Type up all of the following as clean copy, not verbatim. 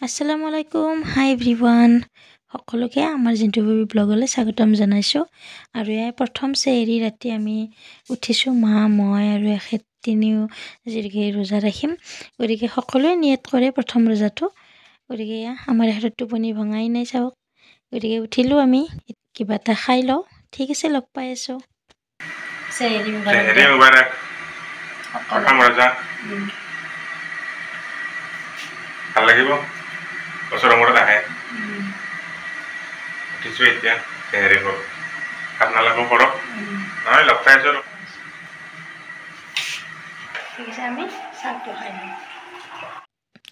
আসসালামু আলাইকুম হাই এভৰিৱান সকলোকে আমাৰ জিন্তু বেবী ব্লগলৈ স্বাগতম জনাইছোঁ আৰু এই প্ৰথম চেৰি ৰাতি আমি উঠিছোঁ মা মই আৰু এখেত তিনিও যিকে ৰোজা ৰাখিম গতিকে সকলোৱে নিয়ত কৰে প্ৰথম ৰোজাটো গতিকে আমাৰ এখেত টোপনি ভঙাই নাই চাওক গতিকে উঠিলোঁ আমি কিবা এটা খাই লওঁ ঠিক আছে লগ পাই আছোঁ চেৰি মুবাৰক প্ৰথম ৰোজা ভাল লাগিব বছৰৰ মূৰত আহে উঠিছোঁ এতিয়া হেৰি কৰক আপোনালোকেও কৰক নহয় লগ পাই আছোঁ ঠিক আছে আমি চাহটো খাই লওঁ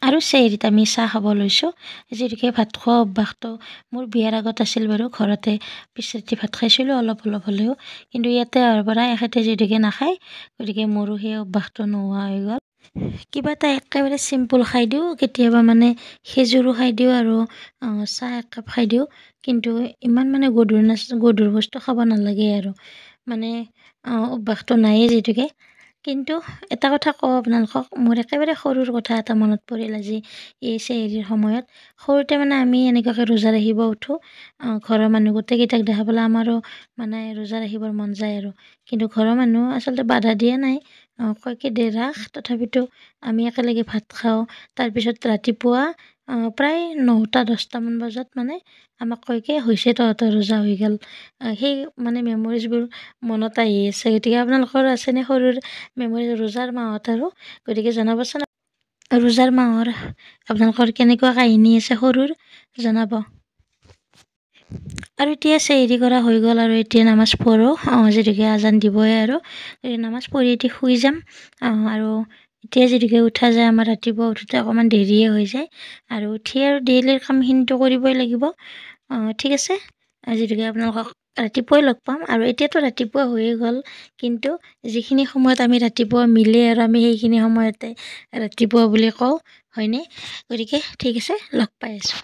আৰু চেৰিত আমি চাহ খাব লৈছোঁ যিহেতুকে ভাত খোৱা অভ্যাসটো মোৰ বিয়াৰ আগত আছিল বাৰু ঘৰতে পিছৰাতি ভাত খাইছিলোঁ অলপ হ'লেও কিন্তু ইয়াতে অহাৰ পৰা এখেতে যিহেতুকে নাখায় গতিকে মোৰো সেই অভ্যাসটো নোহোৱা হৈ গ'ল কিবা এটা একেবাৰে চিম্পুল খাই দিওঁ কেতিয়াবা মানে খেজুৰো খাই দিওঁ আৰু চাহ একাপ খাই দিওঁ কিন্তু ইমান মানে গধুৰ বস্তু খাব নালাগে আৰু মানে অভ্যাসটো নায়েই যিহেতুকে কিন্তু এটা কথা কওঁ আপোনালোকক মোৰ একেবাৰে সৰুৰ কথা এটা মনত পৰিল আজি এই চেৰিৰ সময়ত সৰুতে মানে আমি এনেকুৱাকৈ ৰোজা ৰাখিব উঠোঁ ঘৰৰ মানুহ গোটেইকেইটাক দেখা পালে আমাৰো মানে ৰোজা ৰাখিবৰ মন যায় আৰু কিন্তু ঘৰৰ মানুহ আচলতে বাধা দিয়া নাই কয় কি দে ৰাখ তথাপিতো আমি একেলগে ভাত খাওঁ তাৰপিছত ৰাতিপুৱা প্ৰায় 9টা-10টামান বজাত মানে আমাক কয় কি হৈছে তহঁতৰ ৰোজা হৈ গ'ল সেই মানে মেমৰিজবোৰ মনত আহি আছে গতিকে আপোনালোকৰ আছেনে সৰুৰ মেমৰি ৰোজাৰ মাহত আৰু গতিকে জনাবচোন ৰোজাৰ মাহৰ আপোনালোকৰ কেনেকুৱা কাহিনী আছে সৰুৰ জনাব আৰু এতিয়া চেৰি কৰা হৈ গ'ল আৰু এতিয়া নামাজ পঢ়োঁ যিহেতুকে আজান দিবই আৰু নামাজ পঢ়ি এতিয়া শুই যাম আৰু এতিয়া যিহেতুকে উঠা যায় আমাৰ ৰাতিপুৱা উঠোতে অকণমান দেৰিয়ে হৈ যায় আৰু উঠি আৰু ডেইলিৰ কামখিনিতো কৰিবই লাগিব ঠিক আছে যিহেতুকে আপোনালোকক ৰাতিপুৱাই লগ পাম আৰু এতিয়াতো ৰাতিপুৱা হৈয়ে গ'ল কিন্তু যিখিনি সময়ত আমি ৰাতিপুৱা মিলে আৰু আমি সেইখিনি সময়তে ৰাতিপুৱা বুলি কওঁ হয়নে গতিকে ঠিক আছে লগ পাই আছোঁ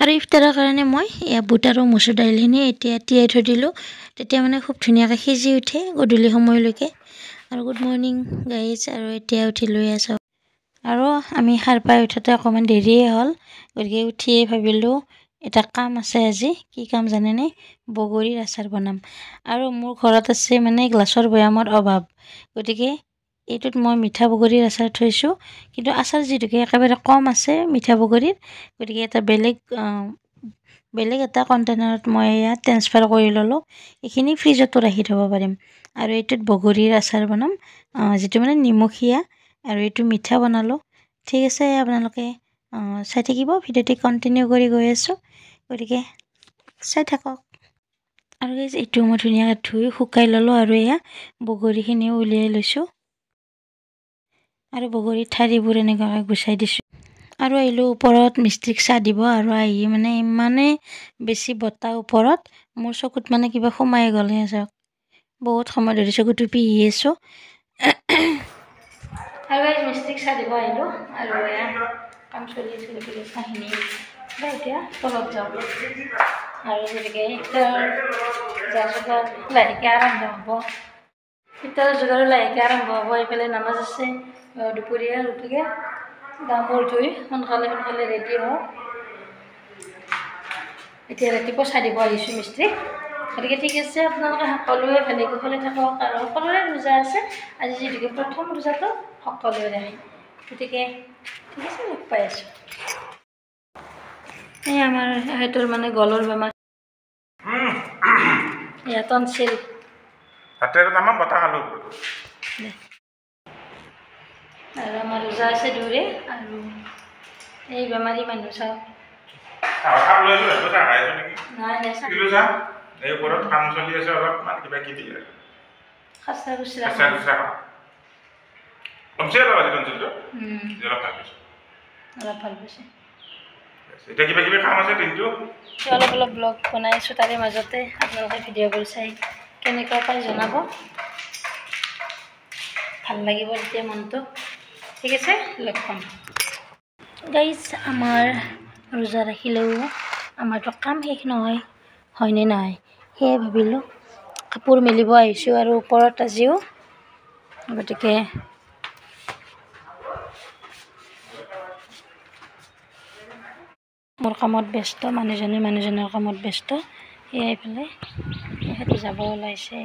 আৰু ইফতাৰৰ কাৰণে মই বুট আৰু মচুৰ দাইলখিনি এতিয়া তিয়াই থৈ দিলোঁ তেতিয়া মানে খুব ধুনীয়াকৈ সিজি উঠে গধূলি সময়লৈকে আৰু গুড মৰ্ণিং গাইজ আৰু এতিয়া উঠি লৈ আছোঁ আৰু আমি সাৰ পাই উঠোতে অকণমান দেৰিয়ে হ'ল গতিকে উঠিয়েই ভাবিলোঁ এটা কাম আছে আজি কি কাম জানেনে বগৰীৰ আচাৰ বনাম আৰু মোৰ ঘৰত আছে মানে গ্লাছৰ বৈয়ামৰ অভাৱ গতিকে এইটোত মই মিঠা বগৰীৰ আচাৰ থৈছোঁ কিন্তু আচাৰ যিহেতুকে একেবাৰে কম আছে মিঠা বগৰীৰ গতিকে এটা বেলেগ এটা কণ্টেইনাৰত মই ইয়াত ট্ৰেন্সফাৰ কৰি ল'লোঁ এইখিনি ফ্ৰিজতো ৰাখি থ'ব পাৰিম আৰু এইটোত বগৰীৰ আচাৰ বনাম যিটো মানে নিমখীয়া আৰু এইটো মিঠা বনালোঁ ঠিক আছে আপোনালোকে চাই থাকিব ভিডিঅ'টি কণ্টিনিউ কৰি গৈ আছোঁ গতিকে চাই থাকক আৰু এইটো মই ধুনীয়াকৈ ধুই শুকাই ল'লোঁ আৰু এয়া বগৰীখিনিও উলিয়াই লৈছোঁ আৰু বগৰীৰ ঠাৰিবোৰ এনেকুৱাকৈ গুচাই দিছোঁ আৰু আহিলোঁ ওপৰত মিস্ত্ৰীক চাহ দিব আৰু আহি মানে ইমানেই বেছি বতাহ ওপৰত মোৰ চকুত মানে কিবা সোমাই গ'লে চাওক বহুত সময় ধৰি চকুটো পিহি আছোঁ আৰু এই মিস্ত্ৰীক চাহ দিব আহিলোঁ আৰু এয়া কাম চলি আছে গতিকে চাহখিনি এতিয়া তলত যাওঁ আৰু গতিকে ইফতাৰৰ যোগাৰ লাহেকৈ আৰম্ভ হ'ব ইফতাৰৰ যোগাৰো লাহেকৈ আৰম্ভ হ'ব এইফালে নামাজ আছে দুপৰীয়া গতিকে গা মূৰ ধুই সোনকালে ৰেডি হওঁ এতিয়া ৰাতিপুৱা চাহ দিব আহিছোঁ মিস্ত্ৰীক গতিকে ঠিক আছে আপোনালোকে সকলোৱে ভালে কুশলে থাকক আৰু সকলোৰে ৰোজা আছে আজি যিহেতুকে প্ৰথম ৰোজাটো সকলোৰে গতিকে ঠিক আছে লগ পাই আছোঁ এই আমাৰ সিহঁতৰ মানে গলৰ বেমাৰ এয়া টনচিল আৰু আমাৰ ৰোজা আছে দূৰে আৰু এই বেমাৰী মানুহ চাওক এই ওপৰত কাম চলি আছে অলপ মানে কিবা কিবি খাচা খুচৰা অলপ ভাল পাইছে এতিয়া কিবা কিবি কাম আছে দিনটো অলপ ব্লগ বনাই আছোঁ তাৰে মাজতে আপোনালোকে ভিডিঅ'বোৰ চাই কেনেকুৱা পাই জনাব ভাল লাগিব তেতিয়া মনটো ঠিক আছে লগ পাম গাইজ আমাৰ ৰোজা ৰাখিলেও আমাৰতো কাম শেষ নহয় হয়নে নহয় সেয়ে ভাবিলোঁ কাপোৰ মেলিব আহিছোঁ আৰু ওপৰত আজিও গতিকে মোৰ কামত ব্যস্ত, মানুহজনৰ কামত ব্যস্ত। এয়াই পেলাই সিহঁতে যাব ওলাইছে।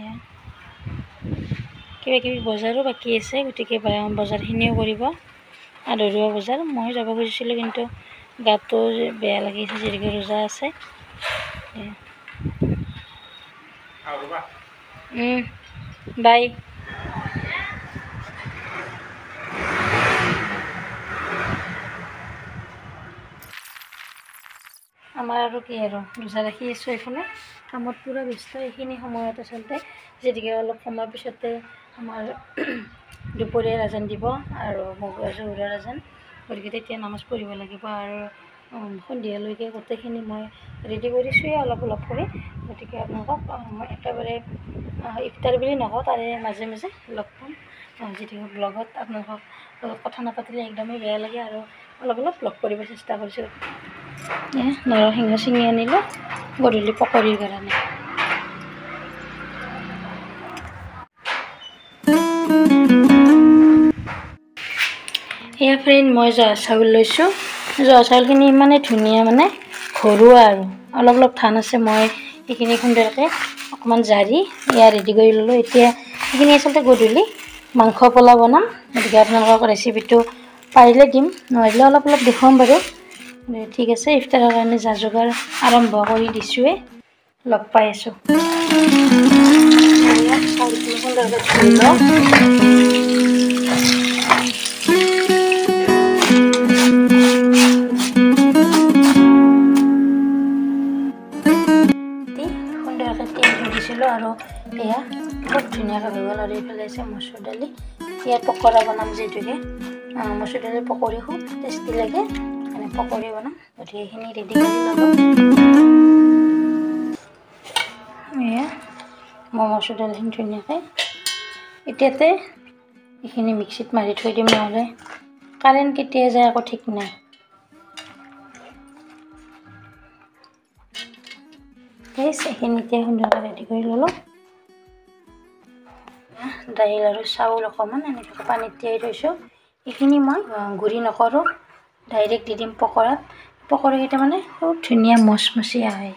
কিবা কিবি বজাৰো বাকী আছে, গতিকে বজাৰখিনিও কৰিব, আদৰুৱা বজাৰ। মই যাব খুজিছিলোঁ কিন্তু গাটো বেয়া লাগিছে, যিহেতু ৰোজা আছে। বাই। আমাৰ আৰু কি আৰু ৰোজা ৰাখি আছোঁ, এইফালে কামত পূৰা ব্যস্ত। এইখিনি সময়ত আচলতে যিহেতুকে অলপ সময় পিছতে আমাৰ দুপৰীয়াৰ আজান দিব আৰু জোহৰৰ আজান, গতিকে তেতিয়া নামাজ পঢ়িব লাগিব। আৰু সন্ধিয়ালৈকে গোটেইখিনি মই ৰেডি কৰিছোঁৱে অলপ কৰি। গতিকে আপোনালোকক মই একেবাৰে ইফতাৰ বুলি নকওঁ, তাৰে মাজে মাজে লগ পাম। যিহেতু ব্লগত আপোনালোকক লগত কথা নাপাতিলে একদমেই বেয়া লাগে, আৰু অলপ ব্লগ কৰিব চেষ্টা কৰিছোঁ। নৰসিংহ ছিঙি আনিলোঁ গধূলি পকৰীৰ কাৰণে। এয়া ফ্ৰেণ্ড, মই জহা চাউল লৈছোঁ। জহা চাউলখিনি ইমানেই ধুনীয়া, মানে ঘৰুৱা, আৰু অলপ ধান আছে। মই সেইখিনি সুন্দৰকৈ অকণমান জাৰি এয়া ৰেডি কৰি ল'লোঁ। এতিয়া সেইখিনি আচলতে গধূলি মাংস পোলাও বনাম, গতিকে আপোনালোকক ৰেচিপিটো পাৰিলে দিম, নোৱাৰিলে অলপ দেখুৱাম বাৰু। ঠিক আছে, ইফতাৰৰ কাৰণে যা যোগাৰ আৰম্ভ কৰি দিছোঁৱে, লগ পাই আছোঁ। সুন্দৰকৈ তেল দি দিছিলোঁ, আৰু এয়া খুব ধুনীয়াকৈ হৈ গ'ল। আৰু এইফালে আছে মচুৰ দালি। ইয়াত পকৰা বনাম, যিহেতুকে মচুৰ দালিৰ পকৰি খুব টেষ্টি লাগে, মানে পকৰি বনাম। গতিকে এইখিনি ৰেডি কৰি ল'লোঁ। এয়া মই মচুৰ দালিখিনি ধুনীয়াকৈ এতিয়াতে এইখিনি মিক্সিত মাৰি থৈ দিম, নহ'লে কাৰেণ্ট কেতিয়া যায় আকৌ ঠিক নাই। এইখিনি এতিয়া সুন্দৰকৈ ৰেডি কৰি ল'লোঁ। দাইল আৰু চাউল অকণমান এনেকৈ পানীত তিয়াই থৈছোঁ। এইখিনি মই গুড়ি নকৰোঁ, ডাইৰেক্ট দি দিম পকৰাত। পকৰাকেইটা মানে খুব ধুনীয়া মচমচীয়া হয়।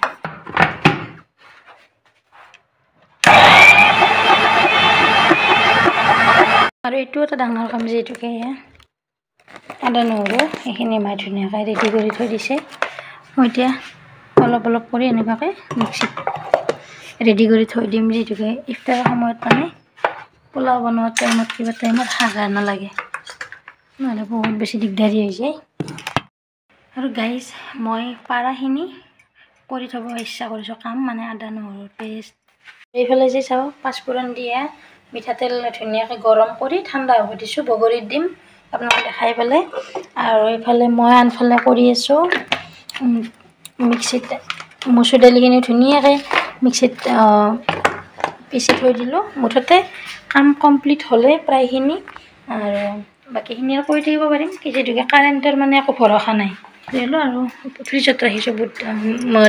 আৰু এইটো এটা ডাঙৰ কাম, যিহেতুকে আদা নহৰু এইখিনি মাই ধুনীয়াকৈ ৰেডি কৰি থৈ দিছে। মই এতিয়া অলপ কৰি এনেকুৱাকৈ মিক্সিত ৰেডি কৰি থৈ দিম, যিহেতুকে ইফতাৰৰ সময়ত মানে পোলাও বনোৱা টাইমত কিবা টাইমত হাগা নালাগে, নহ'লে বহুত বেছি দিগদাৰী হৈ যায়। আৰু গাইজ, মই পাৰাখিনি কৰি থ'ব ইচ্ছা কৰিছোঁ কাম, মানে আদা নহৰুৰ পেষ্ট। এইফালে যে চাওঁ, পাঁচফোৰণ দিয়া মিঠাতেল ধুনীয়াকৈ গৰম কৰি ঠাণ্ডা হ'ব দিছোঁ, বগৰীত দিম আপোনালোকে দেখাই পেলাই। আৰু এইফালে মই আনফালে কৰি আছোঁ মিক্সিত মচুৰ দালিখিনি ধুনীয়াকৈ মিক্সিত পিচি থৈ দিলোঁ। মুঠতে কাম কমপ্লিট হ'লে প্ৰায়খিনি, আৰু বাকীখিনি আৰু কৰি থাকিব পাৰিম, যিহেতুকে কাৰেণ্টৰ মানে একো ভৰসা নাই। দিলোঁ আৰু ফ্ৰিজত ৰাখিছোঁ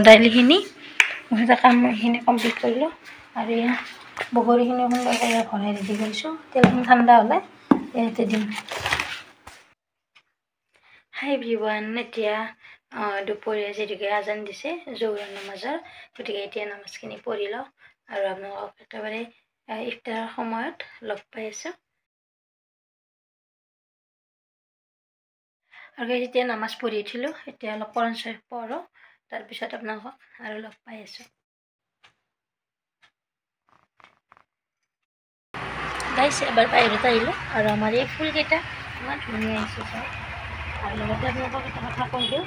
দালিখিনি। মুঠতে কাম এইখিনি কমপ্লিট কৰিলোঁ। আৰু এয়া বগৰীখিনি সুন্দৰকৈ ভৰাই ৰেডি কৰিছোঁ। তেলখিনি ঠাণ্ডা হ'লে ইয়াতে দিম। হাই এভৰিৱান, এতিয়া দুপৰীয়া যিহেতুকে আজান দিছে জোহৰৰ নামাজৰ, গতিকে এতিয়া নামাজখিনি পঢ়ি লওঁ আৰু আপোনালোকক একেবাৰে ইফতাৰৰ সময়ত লগ পাই আছোঁ। আৰু এতিয়া নামাজ পঢ়ি উঠিলোঁ, এতিয়া অলপ কোৰাণ চৰীফ পঢ়োঁ, তাৰপিছত আপোনালোকক আৰু লগ পাই আছোঁ। গাইছ, এবাৰ বাহিৰত আহিলোঁ, আৰু আমাৰ এই ফুলকেইটা ইমান ধুনীয়া আহিছে চাই। আৰু লগতে আপোনালোকক এটা কথা কৈ দিওঁ।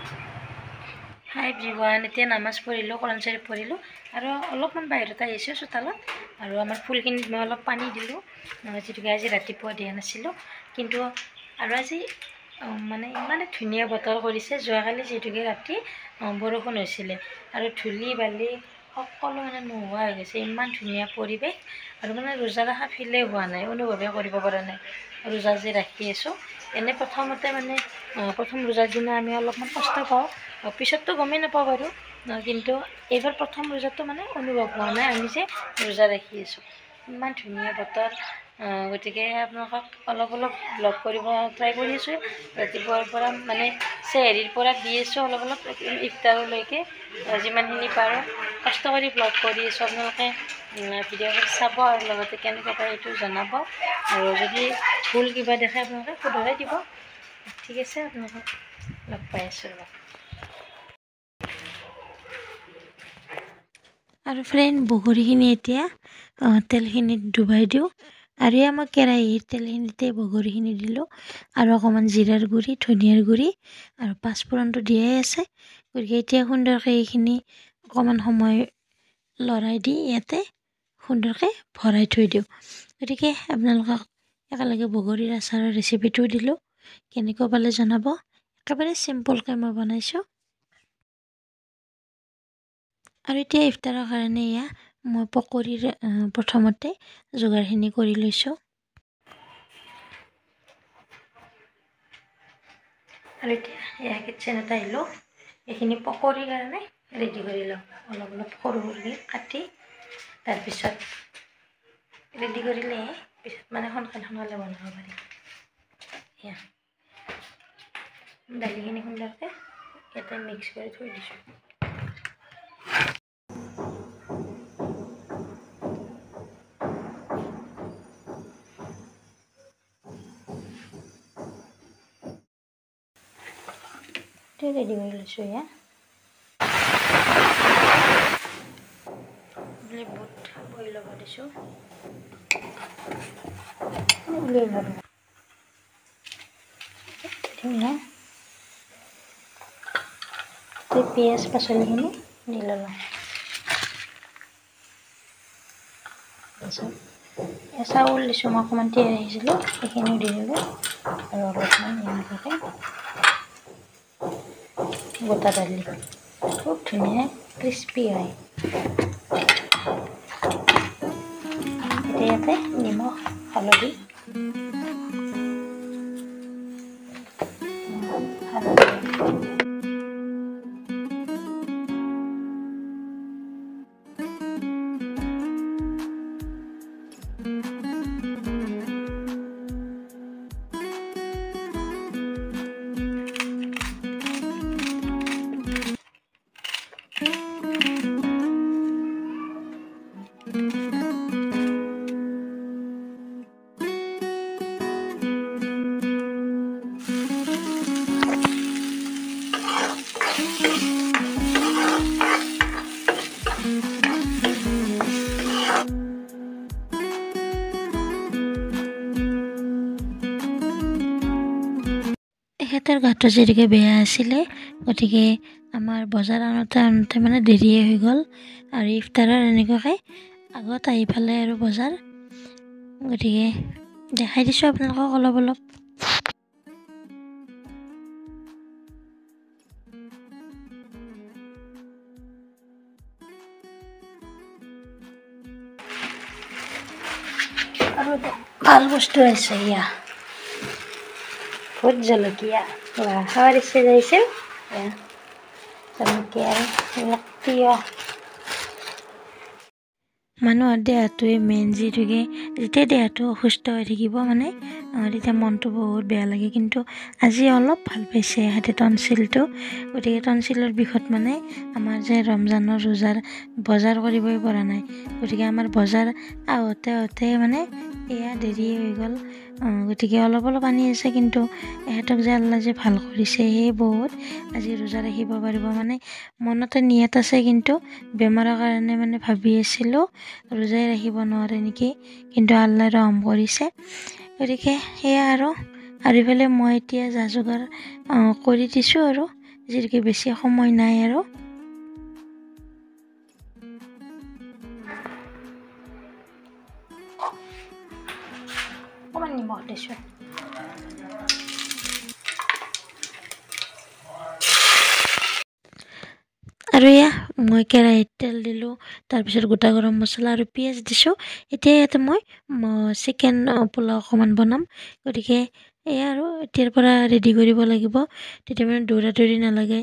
হাই এভৰিৱান, এতিয়া নামাজ পঢ়িলোঁ, কোৰাণ চৰীফ পঢ়িলোঁ, আৰু অলপমান বাহিৰত আহিছোঁ চোতালত। আৰু আমাৰ ফুলখিনিত মই অলপ পানী দিলোঁ, যিহেতুকে আজি ৰাতিপুৱা দিয়া নাছিলোঁ। কিন্তু আৰু আজি মানে ইমানে ধুনীয়া বতৰ কৰিছে। যোৱাকালি যিহেতুকে ৰাতি বৰষুণ হৈছিলে, আৰু ধূলি বালি সকলো মানে নোহোৱা হৈ গৈছে। ইমান ধুনীয়া পৰিৱেশ, আৰু মানে ৰোজা ৰখা ফিলেই হোৱা নাই, অনুভৱে কৰিব পৰা নাই ৰোজা যে ৰাখি আছোঁ। এনে প্ৰথমতে মানে প্ৰথম ৰোজাৰ দিনা আমি অলপমান কষ্ট পাওঁ, পিছততো গমেই নাপাওঁ বাৰু, কিন্তু এইবাৰ প্ৰথম ৰোজাটো মানে অনুভৱ হোৱা নাই আমি যে ৰোজা ৰাখি আছোঁ। ইমান ধুনীয়া বতৰ, গতিকে আপোনালোকক অলপ অলপ ব্লগ কৰিব ট্ৰাই কৰি আছোঁ ৰাতিপুৱাৰ পৰা মানে চেহেৰিৰ পৰা দি আছোঁ অলপ অলপ ইফতাৰলৈকে যিমানখিনি পাৰোঁ কষ্ট কৰি ব্লগ কৰি আছোঁ আপোনালোকে ভিডিঅ'বোৰ চাব আৰু লগতে কেনেকুৱা পায় এইটো জনাব আৰু যদি ভুল কিবা দেখে আপোনালোকে শুধৰাই দিব ঠিক আছে আপোনালোকক লগ পাই আছোঁ ৰ'ব আৰু ফ্ৰেণ্ড বগৰীখিনি এতিয়া তেলখিনিত ডুবাই দিওঁ আৰু এই আমাৰ কেৰাহীৰ তেলখিনিতে বগৰীখিনি দিলোঁ আৰু অকণমান জিৰাৰ গুড়ি ধনিয়াৰ গুড়ি আৰু পাঁচফোৰণটো দিয়াই আছে গতিকে এতিয়া সুন্দৰকৈ এইখিনি অকণমান সময় লৰাই দি ইয়াতে সুন্দৰকৈ ভৰাই থৈ দিওঁ গতিকে আপোনালোকক একেলগে বগৰীৰ আচাৰৰ ৰেচিপিটোও দিলোঁ কেনেকুৱা পালে জনাব একেবাৰে চিম্পলকৈ মই বনাইছোঁ আৰু এতিয়া ইফতাৰৰ কাৰণে এয়া মই পকৰীৰ প্ৰথমতে যোগাৰখিনি কৰি লৈছোঁ আৰু এতিয়া এয়া কিটচেনত আহিলোঁ এইখিনি পকৰীৰ কাৰণে ৰেডি কৰি লওঁ অলপ অলপ সৰু সৰুকৈ কাটি তাৰপিছত ৰেডি কৰিলে পিছত মানে সোনকালে বনাব পাৰি এয়া দালিখিনি সুন্দৰকৈ ইয়াতে মিক্স কৰি থৈ দিছোঁ ৰেডি কৰি লৈছোঁ এয়া বুট বইল ল'ব দিছোঁ পিঁয়াজ পাচলিখিনি দি ল'লোঁ তাৰপিছত চাউল দিছোঁ মই অকণমান তিয়াই ৰাখিছিলোঁ সেইখিনিও দি দিলোঁ আৰু অলপমান এনেকুৱাকৈ গোটা দালি খুব ধুনীয়া ক্ৰিস্পি হয় এতিয়া ইয়াতে নিমখ হালধি এখেতৰ গাটো যিহেতুকে বেয়া আছিলে গতিকে আমাৰ বজাৰ আনোতে মানে দেৰিয়ে হৈ গ'ল আৰু ইফতাৰৰ এনেকুৱাকৈ আগত আহি পালে আৰু বজাৰ গতিকে দেখাই দিছোঁ আপোনালোকক অলপ অলপ আৰু ভাল বস্তু আছে ইয়া ভোট জলকীয়া খাৱাৰ ইচ্ছে যাইছিল জলকীয়া এইবিলাক প্ৰিয় মানুহৰ দেহাটোৱে মেইন যিটোকে যেতিয়া দেহাটো অসুস্থ হৈ থাকিব মানে তেতিয়া মনটো বহুত বেয়া লাগে কিন্তু আজি অলপ ভাল পাইছে সিহঁতে টনচিলটো গতিকে টনচিলৰ বিষত মানে আমাৰ যে ৰমজানৰ ৰোজাৰ বজাৰ কৰিবই পৰা নাই গতিকে আমাৰ বজাৰ আহোঁতে মানে এয়া দেৰি হৈ গ'ল গতিকে অলপ অলপ আনি আছে কিন্তু এহেঁতক যে আল্লাহ যে ভাল কৰিছে সেয়ে বহুত আজি ৰোজা ৰাখিব পাৰিব মানে মনতে নিয়ত আছে কিন্তু বেমাৰৰ কাৰণে মানে ভাবি আছিলোঁ ৰোজাই ৰাখিব নোৱাৰে নেকি কিন্তু আল্লাহ ৰহম কৰিছে গতিকে সেয়া আৰু ইফালে মই এতিয়া যা যোগাৰ কৰি দিছোঁ আৰু যিহেতুকে বেছি সময় নাই আৰু অকণমান নিমখ দিছোঁ আৰু এয়া মই কেৰাহীত তেল দিলোঁ তাৰপিছত গোটা গৰম মছলা আৰু পিঁয়াজ দিছোঁ এতিয়া ইয়াতে মই চিকেন পোলাও অকণমান বনাম গতিকে এয়া আৰু এতিয়াৰ পৰা ৰেডি কৰিব লাগিব তেতিয়া মানে দৌৰা দৌৰি নালাগে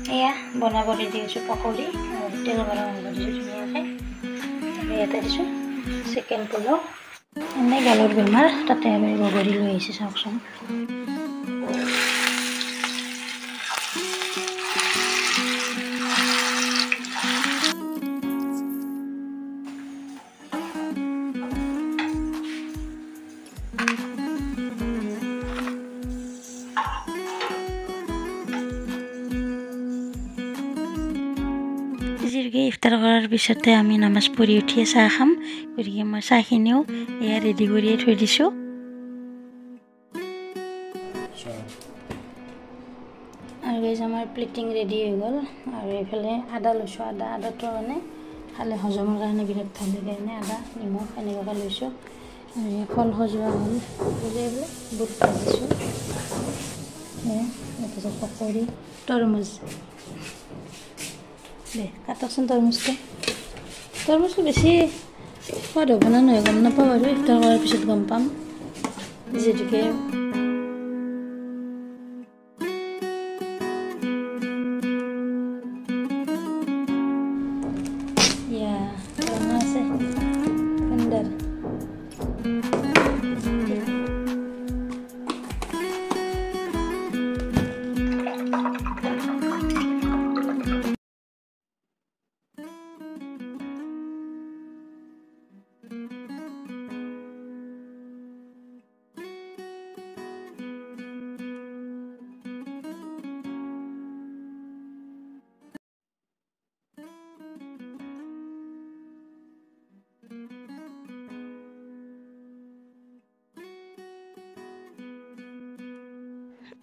এয়া বনাব ৰেডি হৈছোঁ পকৰি আৰু তেল গৰম হ'ব দিছোঁ ধুনীয়াকৈ ইয়াতে দিছোঁ চিকেন পোলাও এনেই গালৰ বেমাৰ তাতে আৰু বগৰী লৈ আহিছে চাওকচোন গতিকে ইফতাৰ কৰাৰ পিছতে আমি নামাজ পঢ়ি উঠিয়ে চাহ খাম গতিকে মই চাহখিনিও এয়া ৰেডি কৰিয়ে থৈ দিছোঁ আৰু গাইজ আমাৰ প্লেটিং ৰেডি হৈ গ'ল আৰু এইফালে আদা লৈছোঁ আদাটো মানে খালে হজমৰ কাৰণে বিৰাট ভাল কাৰণে আদা নিমখ এনেকুৱাকৈ লৈছোঁ আৰু ফল সজোৱা হ'ল বোলে বুট ভাজিছোঁ তাৰপিছত পকৰি তৰমুজ দে কাটকচোন তৰমুজটো বেছি সোৱাদ হ'ব না নহয় গম নাপাওঁ আৰু ইফতাৰ কৰাৰ পিছত গম পাম যিহেতুকে আছে সুন্দৰ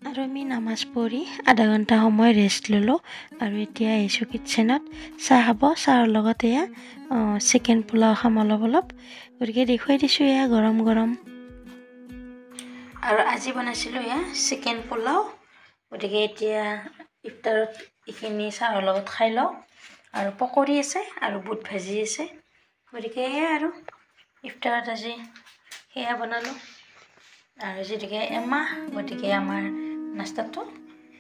আৰু আমি নামাজ পঢ়ি আধা ঘণ্টা সময় ৰেষ্ট ল'লোঁ আৰু এতিয়া আহিছোঁ কিটচেনত চাহ খাব চাহৰ লগত এয়া চিকেন পোলাও খাম অলপ গতিকে দেখুৱাই দিছোঁ এয়া গৰম আৰু আজি বনাইছিলোঁ এয়া চিকেন পোলাও গতিকে এতিয়া ইফতাৰত এইখিনি চাহৰ লগত খাই লওঁ আৰু পকৰি আছে আৰু বুট ভাজি আছে গতিকে এয়া আৰু ইফতাৰত আজি সেয়া বনালোঁ আৰু যিহেতুকে এমাহ গতিকে আমাৰ নাস্তাটো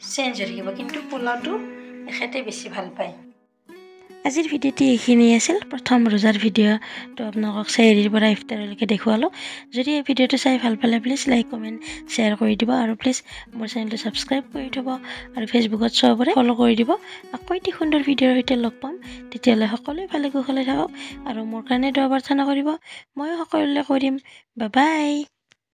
চেঞ্জ হৈ থাকিব কিন্তু পোলাওটো এখেতে বেছি ভাল পায় আজিৰ ভিডিঅ'টি এইখিনি আছিল প্ৰথম ৰোজাৰ ভিডিঅ'টো আপোনালোকক চেহেৰিৰ পৰা ইফতাৰলৈকে দেখুৱালোঁ যদি এই ভিডিঅ'টো চাই ভাল পালে প্লিজ লাইক কমেণ্ট শ্বেয়াৰ কৰি দিব আৰু প্লিজ মোৰ চেনেলটো ছাবস্ক্ৰাইব কৰি থ'ব আৰু ফেচবুকত চবৰে ফ'ল' কৰি দিব আকৌ এটি সুন্দৰ ভিডিঅ'ৰ সৈতে লগ পাম তেতিয়ালৈ সকলোৱে ভালে কুশলে থাকক আৰু মোৰ কাৰণে দোৱা প্ৰাৰ্থনা কৰিব ময়ো সকলোলৈ কৰিম বাই বাই